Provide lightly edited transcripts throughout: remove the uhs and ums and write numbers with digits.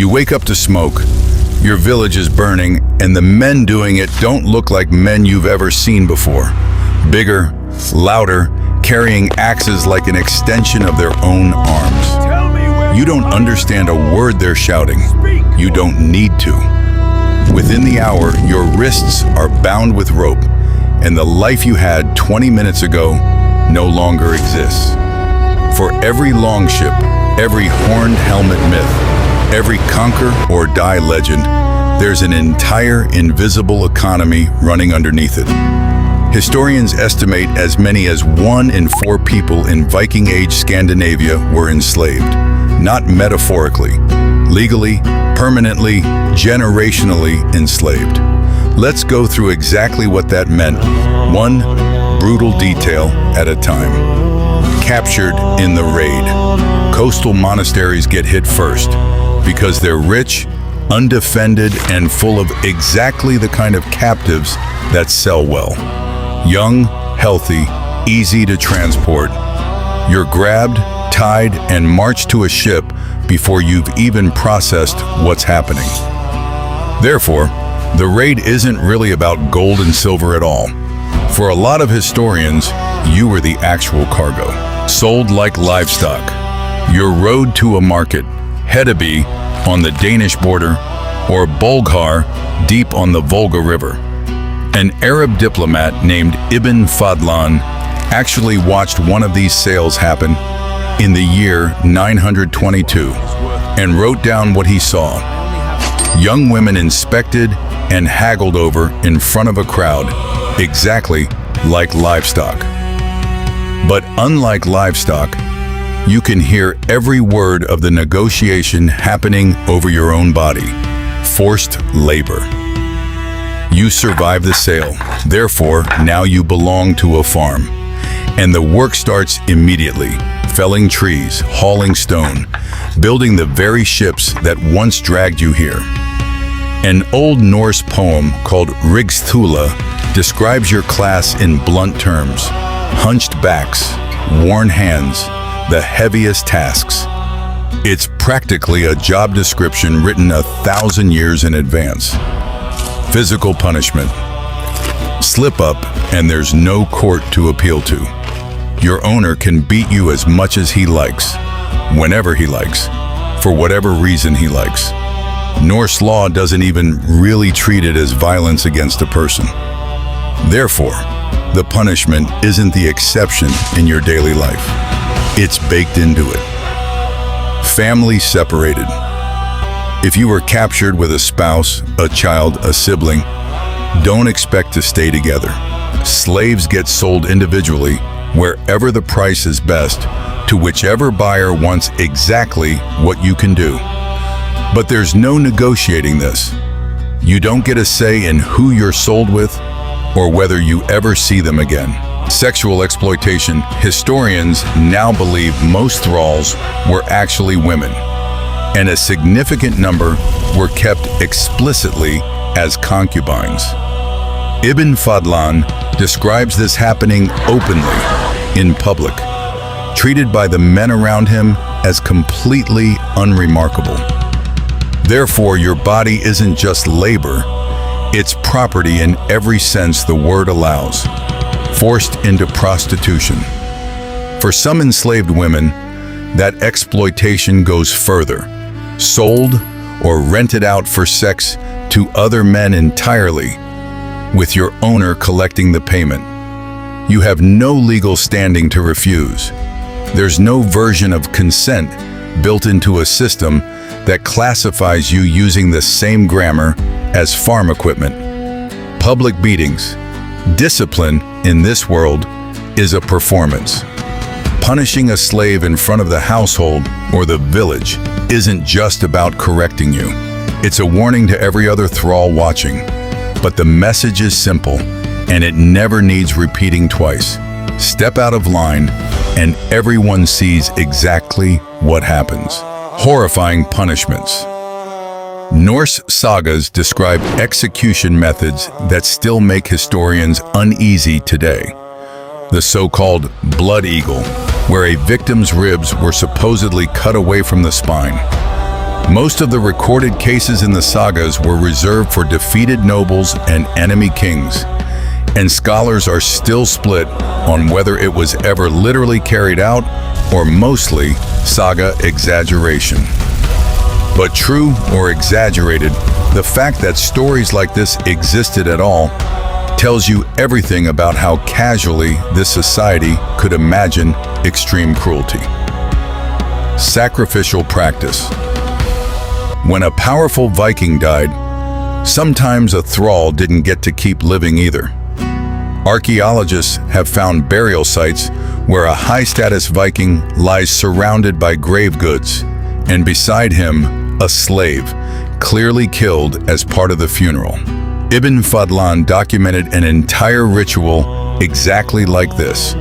You wake up to smoke. Your village is burning, and the men doing it don't look like men you've ever seen before. Bigger, louder, carrying axes like an extension of their own arms. You don't understand a word they're shouting. You don't need to. Within the hour, your wrists are bound with rope, and the life you had 20 minutes ago no longer exists. For every longship, every horned helmet myth, every conquer or die legend, there's an entire invisible economy running underneath it. Historians estimate as many as 1 in 4 people in Viking Age Scandinavia were enslaved. Not metaphorically, legally, permanently, generationally enslaved. Let's go through exactly what that meant, one brutal detail at a time. Captured in the raid. Coastal monasteries get hit first because they're rich, undefended, and full of exactly the kind of captives that sell well. Young, healthy, easy to transport. You're grabbed, tied, and marched to a ship before you've even processed what's happening. Therefore, the raid isn't really about gold and silver at all. For a lot of historians, you were the actual cargo, sold like livestock. Your road to a market, Hedeby on the Danish border, or Bulghar deep on the Volga River. An Arab diplomat named Ibn Fadlan actually watched one of these sales happen in the year 922 and wrote down what he saw. Young women inspected and haggled over in front of a crowd, exactly like livestock. But unlike livestock, you can hear every word of the negotiation happening over your own body. Forced labor. You survive the sale, therefore now you belong to a farm. And the work starts immediately, felling trees, hauling stone, building the very ships that once dragged you here. An Old Norse poem called Rigsthula describes your class in blunt terms. Hunched backs, worn hands, the heaviest tasks. It's practically a job description written 1,000 years in advance. Physical punishment. Slip up and there's no court to appeal to. Your owner can beat you as much as he likes, whenever he likes, for whatever reason he likes. Norse law doesn't even really treat it as violence against a person. Therefore, the punishment isn't the exception in your daily life. It's baked into it. Family separated. If you were captured with a spouse, a child, a sibling, don't expect to stay together. Slaves get sold individually, wherever the price is best, to whichever buyer wants exactly what you can do. But there's no negotiating this. You don't get a say in who you're sold with or whether you ever see them again. Sexual exploitation. Historians now believe most thralls were actually women, and a significant number were kept explicitly as concubines. Ibn Fadlan describes this happening openly, in public, treated by the men around him as completely unremarkable. Therefore, your body isn't just labor, it's property in every sense the word allows. Forced into prostitution. For some enslaved women, that exploitation goes further. Sold or rented out for sex to other men entirely, with your owner collecting the payment. You have no legal standing to refuse. There's no version of consent built into a system that classifies you using the same grammar as farm equipment. Public beatings. Discipline in this world is a performance. Punishing a slave in front of the household or the village isn't just about correcting you. It's a warning to every other thrall watching. But the message is simple, and it never needs repeating twice. Step out of line, and everyone sees exactly what happens. Horrifying punishments. Norse sagas describe execution methods that still make historians uneasy today. The so-called blood eagle, where a victim's ribs were supposedly cut away from the spine. Most of the recorded cases in the sagas were reserved for defeated nobles and enemy kings, and scholars are still split on whether it was ever literally carried out or mostly saga exaggeration. But true or exaggerated, the fact that stories like this existed at all tells you everything about how casually this society could imagine extreme cruelty. Sacrificial practice. When a powerful Viking died, sometimes a thrall didn't get to keep living either. Archaeologists have found burial sites where a high-status Viking lies surrounded by grave goods, and beside him, a slave, clearly killed as part of the funeral. Ibn Fadlan documented an entire ritual exactly like this,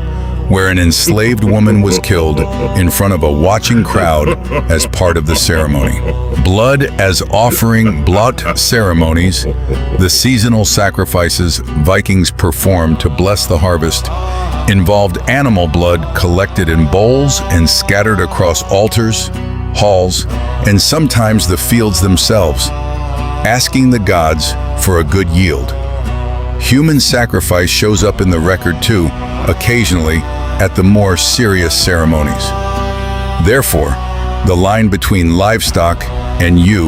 where an enslaved woman was killed in front of a watching crowd as part of the ceremony. Blood as offering blot ceremonies, the seasonal sacrifices Vikings performed to bless the harvest, involved animal blood collected in bowls and scattered across altars, halls, and sometimes the fields themselves, asking the gods for a good yield. Human sacrifice shows up in the record too, occasionally at the more serious ceremonies. Therefore, the line between livestock and you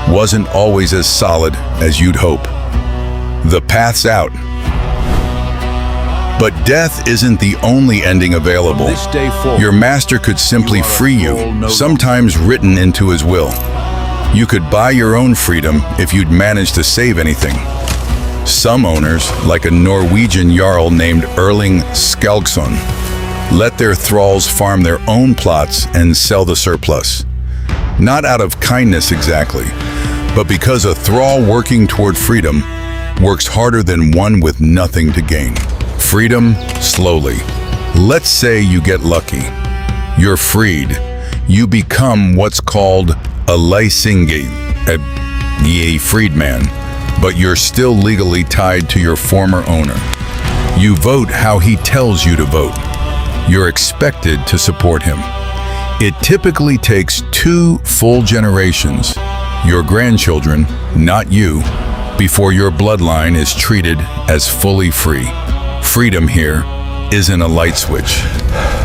wasn't always as solid as you'd hope. The path's out. But death isn't the only ending available. Your master could simply free you, sometimes written into his will. You could buy your own freedom if you'd managed to save anything. Some owners, like a Norwegian jarl named Erling Skjalgsson, let their thralls farm their own plots and sell the surplus. Not out of kindness exactly, but because a thrall working toward freedom works harder than one with nothing to gain. Freedom slowly. Let's say you get lucky. You're freed. You become what's called a leisingi, a freedman, but you're still legally tied to your former owner. You vote how he tells you to vote. You're expected to support him. It typically takes 2 full generations, your grandchildren, not you, before your bloodline is treated as fully free. Freedom here isn't a light switch.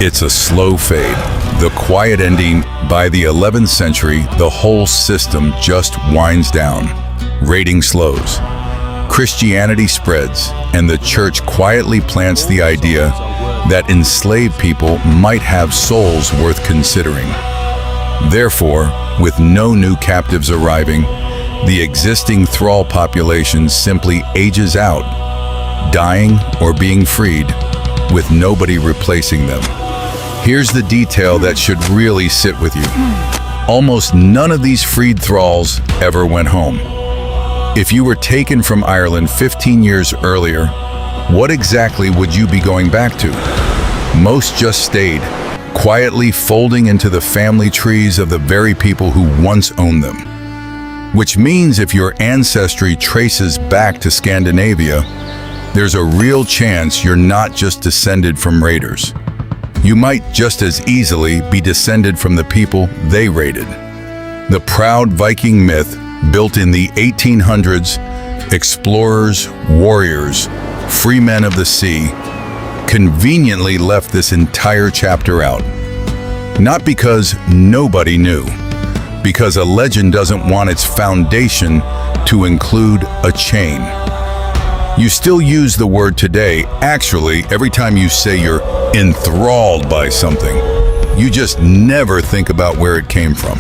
It's a slow fade. The quiet ending. By the 11th century, the whole system just winds down. Raiding slows. Christianity spreads, and the church quietly plants the idea that enslaved people might have souls worth considering. Therefore, with no new captives arriving, the existing thrall population simply ages out, dying or being freed, with nobody replacing them. Here's the detail that should really sit with you. Almost none of these freed thralls ever went home. If you were taken from Ireland 15 years earlier, what exactly would you be going back to? Most just stayed, quietly folding into the family trees of the very people who once owned them. Which means if your ancestry traces back to Scandinavia, there's a real chance you're not just descended from raiders. You might just as easily be descended from the people they raided. The proud Viking myth, built in the 1800s, explorers, warriors, free men of the sea, conveniently left this entire chapter out. Not because nobody knew, because a legend doesn't want its foundation to include a chain. You still use the word today, actually, every time you say you're enthralled by something. You just never think about where it came from.